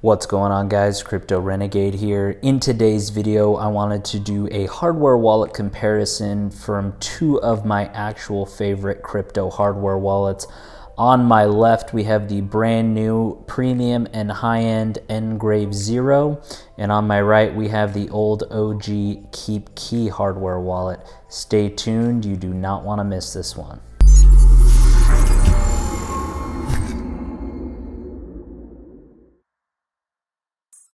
What's going on, guys? Crypto Renegade here. In today's video, I wanted to do a hardware wallet comparison from two of my actual favorite crypto hardware wallets. On my left, we have the brand new premium and high-end NGrave Zero. And on my right, we have the old OG KeepKey hardware wallet. Stay tuned, you do not want to miss this one.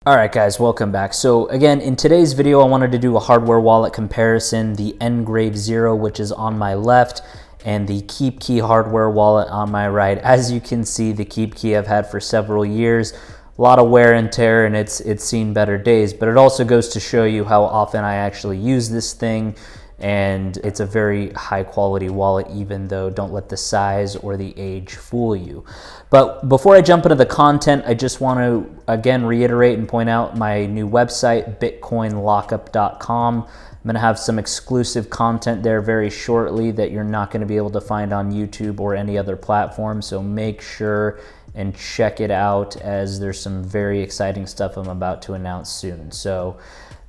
All right, guys, welcome back. So again, in today's video, I wanted to do a hardware wallet comparison, the NGrave Zero, which is on my left, and the KeepKey hardware wallet on my right. As you can see, the KeepKey I've had for several years, a lot of wear and tear, and it's seen better days, but it also goes to show you how often I actually use this thing. And it's a very high quality wallet, even though don't let the size or the age fool you. But before I jump into the content, I just want to again reiterate and point out my new website, bitcoinlockup.com. I'm going to have some exclusive content there very shortly that you're not going to be able to find on YouTube or any other platform. So make sure and check it out, as there's some very exciting stuff I'm about to announce soon. So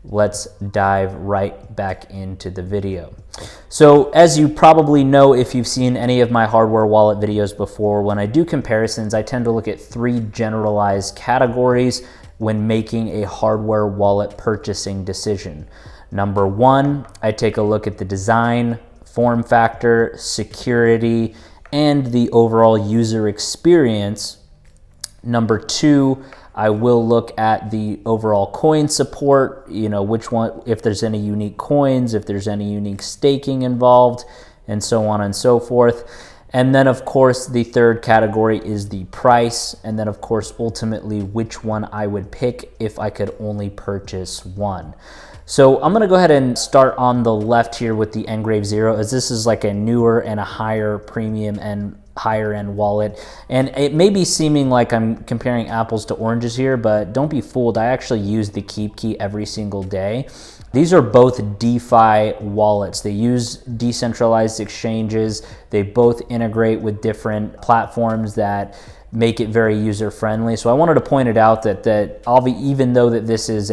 let's dive right back into the video. So as you probably know, if you've seen any of my hardware wallet videos before, when I do comparisons, I tend to look at three generalized categories when making a hardware wallet purchasing decision. Number one, I take a look at the design, form factor, security, and the overall user experience. Number two, I will look at the overall coin support, which one, if there's any unique coins, if there's any unique staking involved, and so on and so forth. And then, of course, the third category is the price. And then, of course, ultimately, which one I would pick if I could only purchase one. So I'm going to go ahead and start on the left here with the NGrave Zero, as this is like a newer and a higher premium and higher end wallet. And it may be seeming like I'm comparing apples to oranges here, but don't be fooled. I actually use the KeepKey every single day. These are both DeFi wallets. They use decentralized exchanges. They both integrate with different platforms that make it very user-friendly. So I wanted to point it out that even though that this is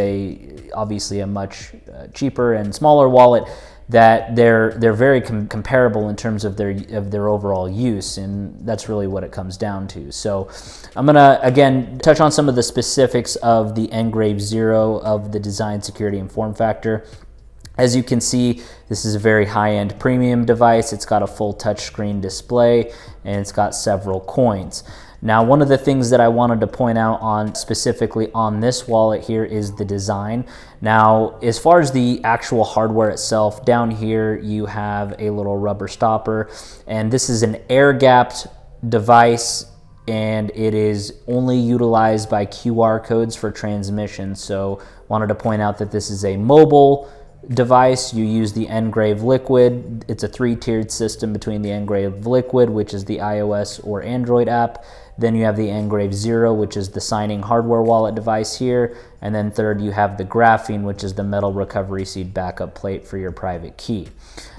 obviously a much cheaper and smaller wallet, that they're very comparable in terms of their overall use, and that's really what it comes down to. So I'm gonna again touch on some of the specifics of the NGrave Zero, of the design, security, and form factor. As you can see, this is a very high-end premium device. It's got a full touchscreen display, and it's got several coins. Now, one of the things that I wanted to point out on specifically on this wallet here is the design. Now, as far as the actual hardware itself, down here you have a little rubber stopper, and this is an air-gapped device, and it is only utilized by QR codes for transmission. So wanted to point out that this is a mobile device. You use the NGrave Liquid. It's a three-tiered system between the NGrave Liquid, which is the iOS or Android app. Then you have the NGrave Zero, which is the signing hardware wallet device here. And then third, you have the graphene, which is the metal recovery seed backup plate for your private key.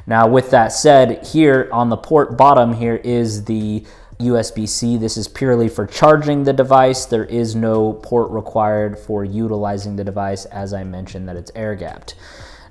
Now, with that said, here on the port bottom here is the USB-C. This is purely for charging the device. There is no port required for utilizing the device, as I mentioned that it's air-gapped.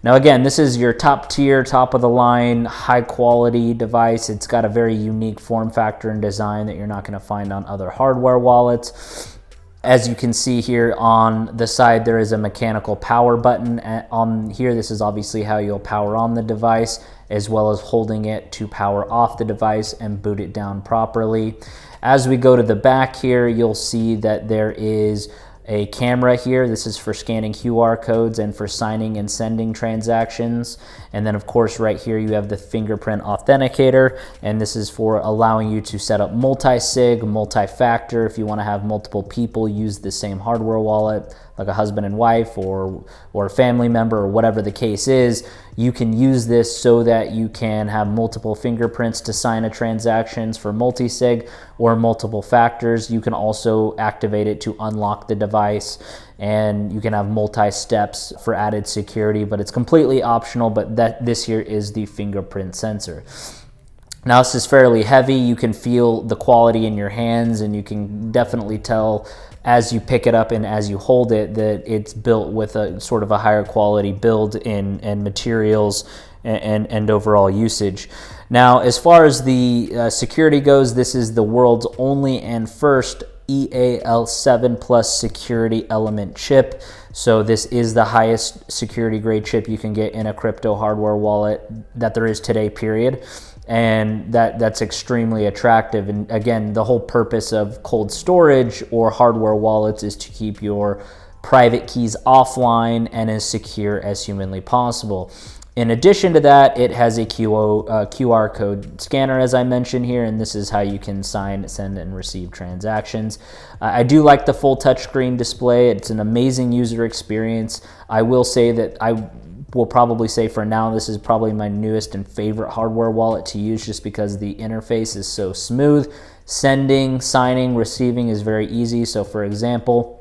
Now again, this is your top tier, top of the line, high quality device. It's got a very unique form factor and design that you're not going to find on other hardware wallets. As you can see here on the side, there is a mechanical power button. On here, this is obviously how you'll power on the device, as well as holding it to power off the device and boot it down properly. As we go to the back here, you'll see that there is a camera here. This is for scanning QR codes and for signing and sending transactions. And then of course right here you have the fingerprint authenticator, and this is for allowing you to set up multi-sig, multi-factor if you want to have multiple people use the same hardware wallet, like a husband and wife or a family member or whatever the case is. You can use this so that you can have multiple fingerprints to sign a transactions for multi-sig or multiple factors. You can also activate it to unlock the device, and you can have multi-steps for added security, but it's completely optional. But this here is the fingerprint sensor. Now this is fairly heavy. You can feel the quality in your hands, and you can definitely tell as you pick it up and as you hold it that it's built with a sort of a higher quality build in and materials and overall usage. Now, as far as the security goes, this is the world's only and first EAL7 plus security element chip. So this is the highest security grade chip you can get in a crypto hardware wallet that there is today, period. And that's extremely attractive. And again, the whole purpose of cold storage or hardware wallets is to keep your private keys offline and as secure as humanly possible. In addition to that, it has a QR code scanner, as I mentioned here, and this is how you can sign, send, and receive transactions. I do like the full touchscreen display. It's an amazing user experience. I will say that I will probably say for now, this is probably my newest and favorite hardware wallet to use just because the interface is so smooth. Sending, signing, receiving is very easy. So for example,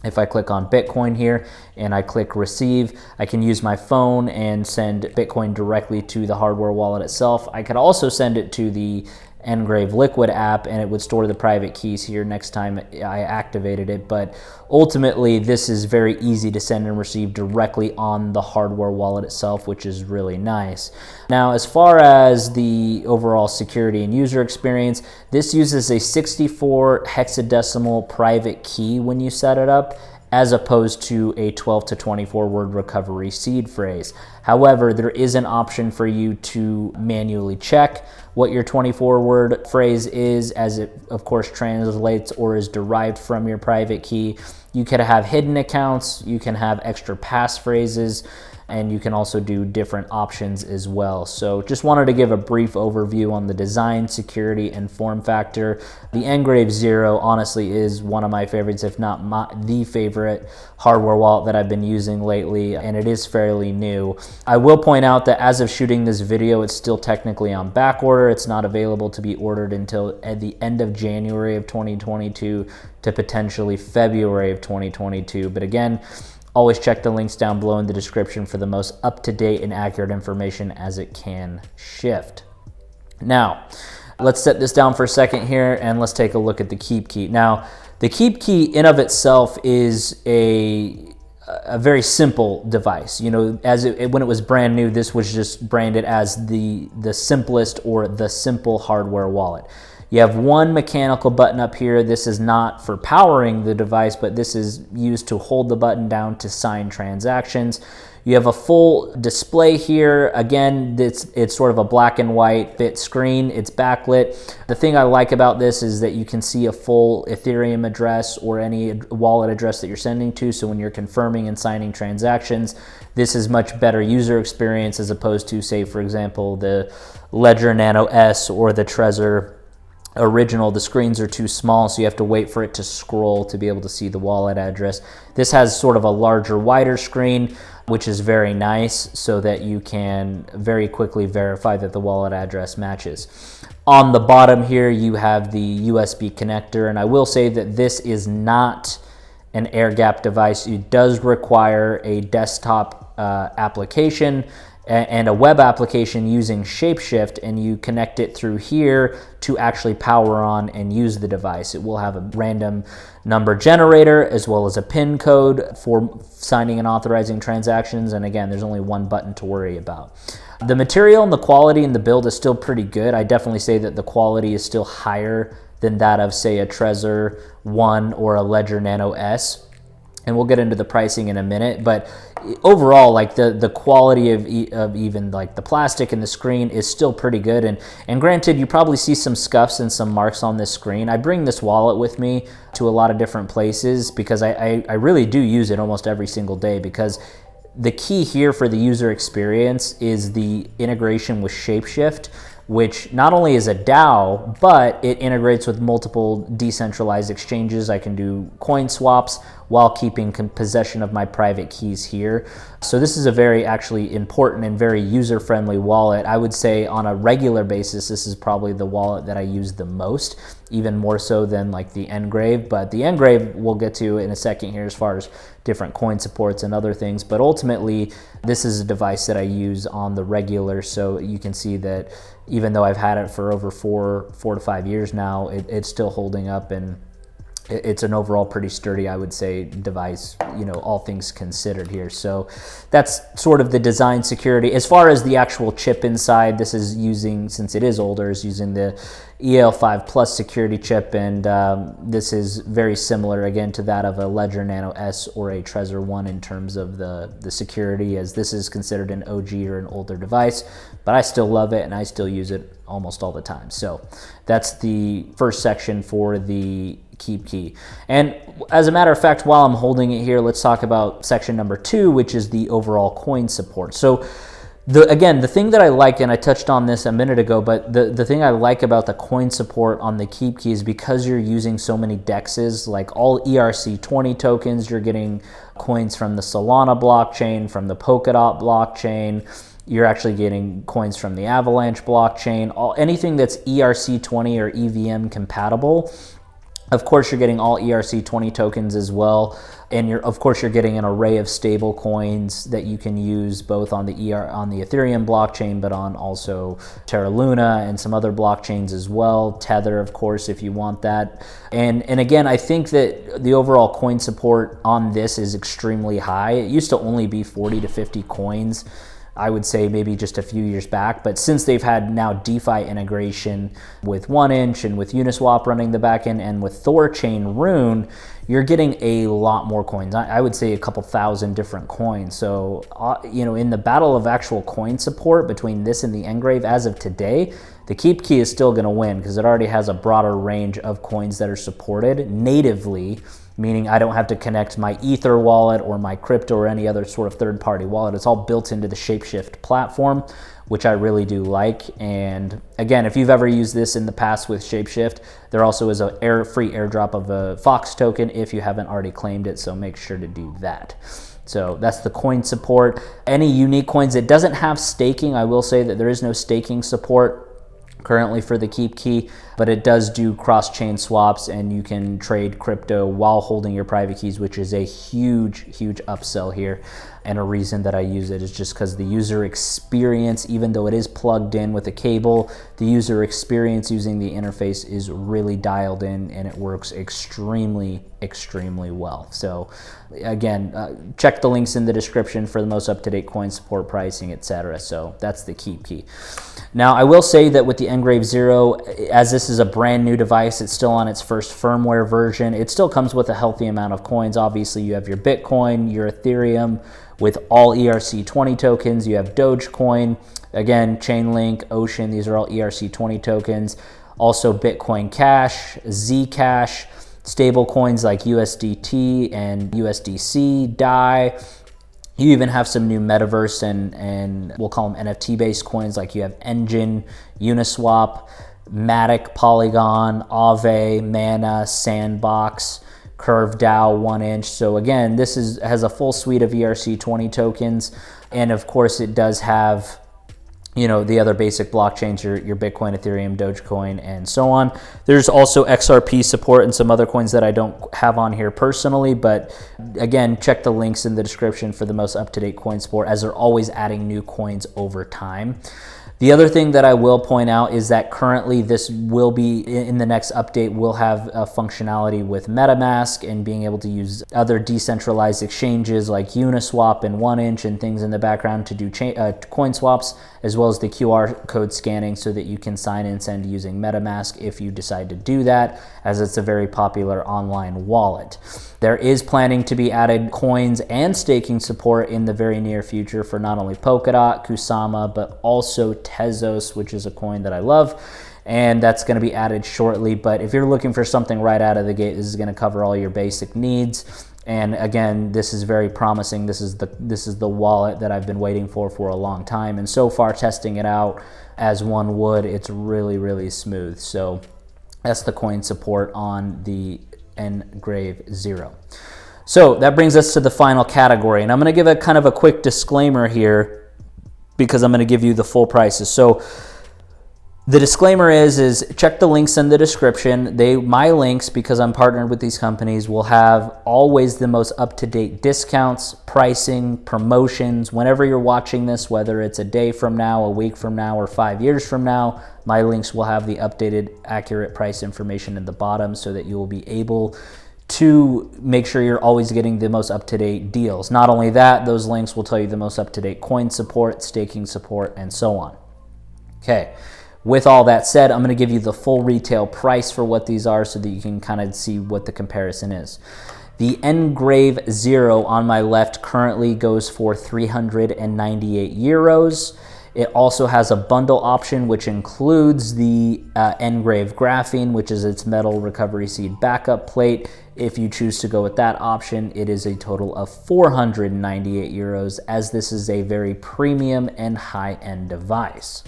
if I click on Bitcoin here and I click receive, I can use my phone and send Bitcoin directly to the hardware wallet itself. I could also send it to the NGrave Liquid app, and it would store the private keys here next time I activated it. But ultimately, this is very easy to send and receive directly on the hardware wallet itself, which is really nice. Now, as far as the overall security and user experience, this uses a 64 hexadecimal private key when you set it up, as opposed to a 12 to 24 word recovery seed phrase. However, there is an option for you to manually check what your 24 word phrase is, as it of course translates or is derived from your private key. You could have hidden accounts, you can have extra passphrases, and you can also do different options as well. So just wanted to give a brief overview on the design, security, and form factor. The NGrave Zero honestly is one of my favorites, if not the favorite hardware wallet that I've been using lately, and it is fairly new. I will point out that as of shooting this video, it's still technically on back order. It's not available to be ordered until at the end of January of 2022 to potentially February of 2022. But again, always check the links down below in the description for the most up-to-date and accurate information as it can shift. Now, let's set this down for a second here and let's take a look at the KeepKey. Now, the KeepKey in of itself is a very simple device. You know, when it was brand new, this was just branded as the simplest or the simple hardware wallet. You have one mechanical button up here. This is not for powering the device, but this is used to hold the button down to sign transactions. You have a full display here. Again, it's sort of a black and white bit screen. It's backlit. The thing I like about this is that you can see a full Ethereum address or any wallet address that you're sending to. So when you're confirming and signing transactions, this is much better user experience as opposed to, say, for example, the Ledger Nano S or the Trezor Original. The screens are too small, so you have to wait for it to scroll to be able to see the wallet address. This has sort of a larger, wider screen, which is very nice so that you can very quickly verify that the wallet address matches. On the bottom here, you have the USB connector, and I will say that this is not an air-gapped device. It does require a desktop application and a web application using Shapeshift, and you connect it through here to actually power on and use the device. It will have a random number generator as well as a PIN code for signing and authorizing transactions. And again, there's only one button to worry about. The material and the quality and the build is still pretty good. I definitely say that the quality is still higher than that of, say, a Trezor 1 or a Ledger Nano S. And we'll get into the pricing in a minute, but overall, like the quality of even like the plastic and the screen is still pretty good. And granted, you probably see some scuffs and some marks on this screen. I bring this wallet with me to a lot of different places because I really do use it almost every single day, because the key here for the user experience is the integration with Shapeshift, which not only is a DAO, but it integrates with multiple decentralized exchanges. I can do coin swaps while keeping possession of my private keys here. So this is a very actually important and very user-friendly wallet. I would say on a regular basis, this is probably the wallet that I use the most, even more so than like the NGrave. But the NGrave we'll get to in a second here as far as different coin supports and other things. But ultimately, this is a device that I use on the regular. So you can see that even though I've had it for over four to 5 years now, it's still holding up, and it's an overall pretty sturdy, I would say, device, you know, all things considered here. So that's sort of the design security. As far as the actual chip inside, this is using, since it is older, is using the EL5 Plus security chip, and this is very similar, again, to that of a Ledger Nano S or a Trezor 1 in terms of the security, as this is considered an OG or an older device, but I still love it and I still use it almost all the time. So that's the first section for the KeepKey. And as a matter of fact, while I'm holding it here, let's talk about section number 2, which is the overall coin support. So again, the thing that I like, and I touched on this a minute ago, but the thing I like about the coin support on the KeepKey is because you're using so many dexes, like all ERC20 tokens, you're getting coins from the Solana blockchain, from the Polkadot blockchain, you're actually getting coins from the Avalanche blockchain, anything that's ERC20 or EVM compatible. Of course, you're getting all ERC20 tokens as well, and of course you're getting an array of stable coins that you can use both on the Ethereum blockchain, but on also Terra Luna and some other blockchains as well. Tether, of course, if you want that. And again, I think that the overall coin support on this is extremely high. It used to only be 40 to 50 coins, I would say maybe just a few years back, but since they've had now DeFi integration with 1inch and with Uniswap running the backend and with Thorchain Rune, you're getting a lot more coins. I would say a couple thousand different coins. So, you know, in the battle of actual coin support between this and the NGrave as of today, the KeepKey is still gonna win because it already has a broader range of coins that are supported natively, meaning I don't have to connect my Ether wallet or my crypto or any other sort of third-party wallet. It's all built into the Shapeshift platform, which I really do like. And again, if you've ever used this in the past with Shapeshift, there also is a free airdrop of a Fox token if you haven't already claimed it, so make sure to do that. So that's the coin support. Any unique coins, it doesn't have staking. I will say that there is no staking support currently for the KeepKey, but it does do cross-chain swaps, and you can trade crypto while holding your private keys, which is a huge upsell here. And a reason that I use it is just because the user experience, even though it is plugged in with a cable, the user experience using the interface is really dialed in, and it works extremely well. So again, check the links in the description for the most up-to-date coin support, pricing, etc. So that's the KeepKey. Now, I will say that with the NGrave Zero, as this is a brand new device, it's still on its first firmware version. It still comes with a healthy amount of coins. Obviously, you have your Bitcoin, your Ethereum, with all ERC20 tokens. You have Dogecoin, again, Chainlink, Ocean, these are all ERC20 tokens. Also Bitcoin Cash, Zcash, stable coins like USDT and USDC, DAI. You even have some new metaverse and we'll call them NFT-based coins, like you have Engine, Uniswap, Matic, Polygon, Aave, Mana, Sandbox, Curve DAO, 1inch. So again, this has a full suite of ERC20 tokens, and of course it does have, you know, the other basic blockchains, your Bitcoin, Ethereum, Dogecoin, and so on. There's also XRP support and some other coins that I don't have on here personally, but again, check the links in the description for the most up-to-date coin support, as they're always adding new coins over time. The other thing that I will point out is that currently this will be, in the next update, will have a functionality with MetaMask and being able to use other decentralized exchanges like Uniswap and 1inch and things in the background to do coin swaps, as well as the QR code scanning so that you can sign and send using MetaMask if you decide to do that, as it's a very popular online wallet. There is planning to be added coins and staking support in the very near future for not only Polkadot, Kusama, but also Tezos, which is a coin that I love, and that's going to be added shortly. But if you're looking for something right out of the gate, this is going to cover all your basic needs. And again, this is very promising. This is the wallet that I've been waiting for a long time, and so far, testing it out as one would, it's really smooth. So that's the coin support on the NGrave Zero. So that brings us to the final category, and I'm going to give a kind of a quick disclaimer here because I'm going to give you the full prices. So the disclaimer is check the links in the description. My links, because I'm partnered with these companies, will have always the most up-to-date discounts, pricing, promotions. Whenever you're watching this, whether it's a day from now, a week from now, or 5 years from now, my links will have the updated, accurate price information at the bottom so that you will be able to make sure you're always getting the most up-to-date deals. Not only that, those links will tell you the most up-to-date coin support, staking support, and so on. Okay. With all that said, I'm going to give you the full retail price for what these are so that you can kind of see what the comparison is. The NGrave Zero on my left currently goes for 398 euros. It also has a bundle option which includes the NGrave Graphene, which is its metal recovery seed backup plate. If you choose to go with that option, it is a total of 498 euros, as this is a very premium and high-end device.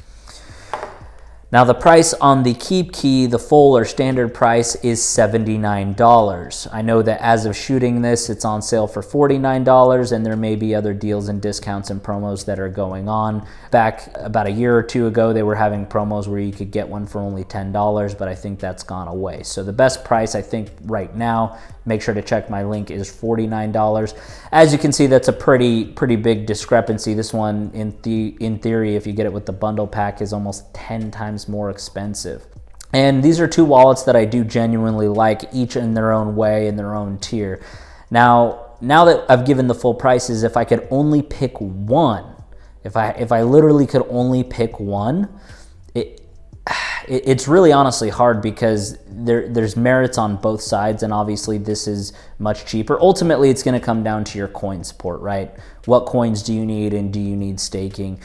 Now the price on the KeepKey, the full or standard price, is $79. I know that as of shooting this, it's on sale for $49, and there may be other deals and discounts and promos that are going on. Back about a year or two ago, they were having promos where you could get one for only $10, but I think that's gone away. So the best price, I think right now, make sure to check my link, is $49. As you can see, that's a pretty big discrepancy. This one, in theory, if you get it with the bundle pack, is almost 10 times more expensive. And these are two wallets that I do genuinely like, each in their own way, in their own tier. Now that I've given the full prices, if I could only pick one, if I literally could only pick one, it's really honestly hard because there's merits on both sides, and obviously this is much cheaper. Ultimately, it's going to come down to your coin support, right? What coins do you need, and do you need staking?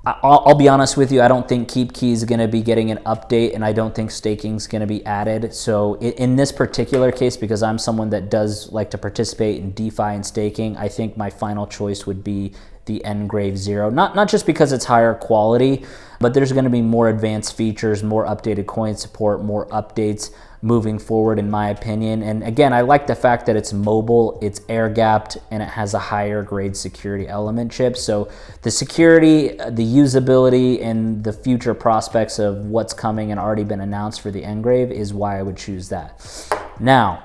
I'll be honest with you, I don't think KeepKey is going to be getting an update, and I don't think staking is going to be added. So in this particular case, because I'm someone that does like to participate in DeFi and staking, I think my final choice would be the NGrave Zero. Not just because it's higher quality, but there's going to be more advanced features, more updated coin support, more updates moving forward, in my opinion. And again, I like the fact that it's mobile, it's air gapped, and it has a higher grade security element chip. So the security, the usability, and the future prospects of what's coming and already been announced for the NGrave is why I would choose that. Now,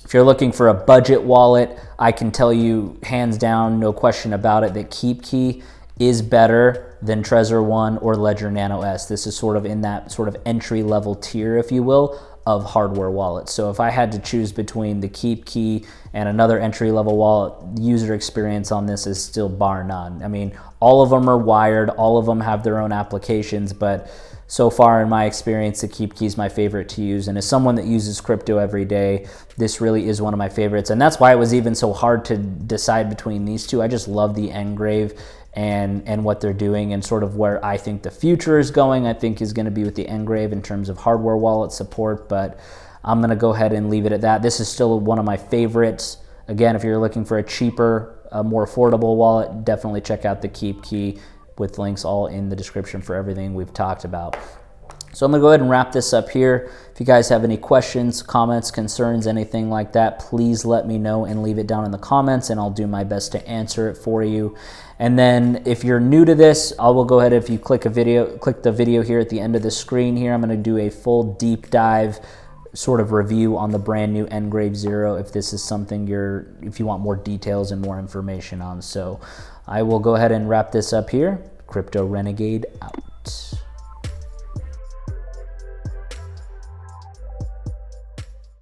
if you're looking for a budget wallet, I can tell you hands down, no question about it, that KeepKey is better than Trezor One or Ledger Nano S. This is sort of in that sort of entry level tier, if you will, of hardware wallets. So if I had to choose between the KeepKey and another entry level wallet, the user experience on this is still bar none. I mean, all of them are wired, all of them have their own applications, but so far in my experience, the KeepKey is my favorite to use. And as someone that uses crypto every day, this really is one of my favorites. And that's why it was even so hard to decide between these two. I just love the NGrave and what they're doing, and sort of where I think the future is going, I think is going to be with the NGrave in terms of hardware wallet support. But I'm going to go ahead and leave it at that. This is still one of my favorites. Again, if you're looking for a cheaper, more affordable wallet, definitely check out the KeepKey, with links all in the description for everything we've talked about. So I'm gonna go ahead and wrap this up here. If you guys have any questions, comments, concerns, anything like that, please let me know and leave it down in the comments, and I'll do my best to answer it for you. And then if you're new to this, I will go ahead, if you click the video here at the end of the screen here, I'm gonna do a full deep dive sort of review on the brand new NGrave Zero if this is something if you want more details and more information on. So I will go ahead and wrap this up here. Crypto Renegade out.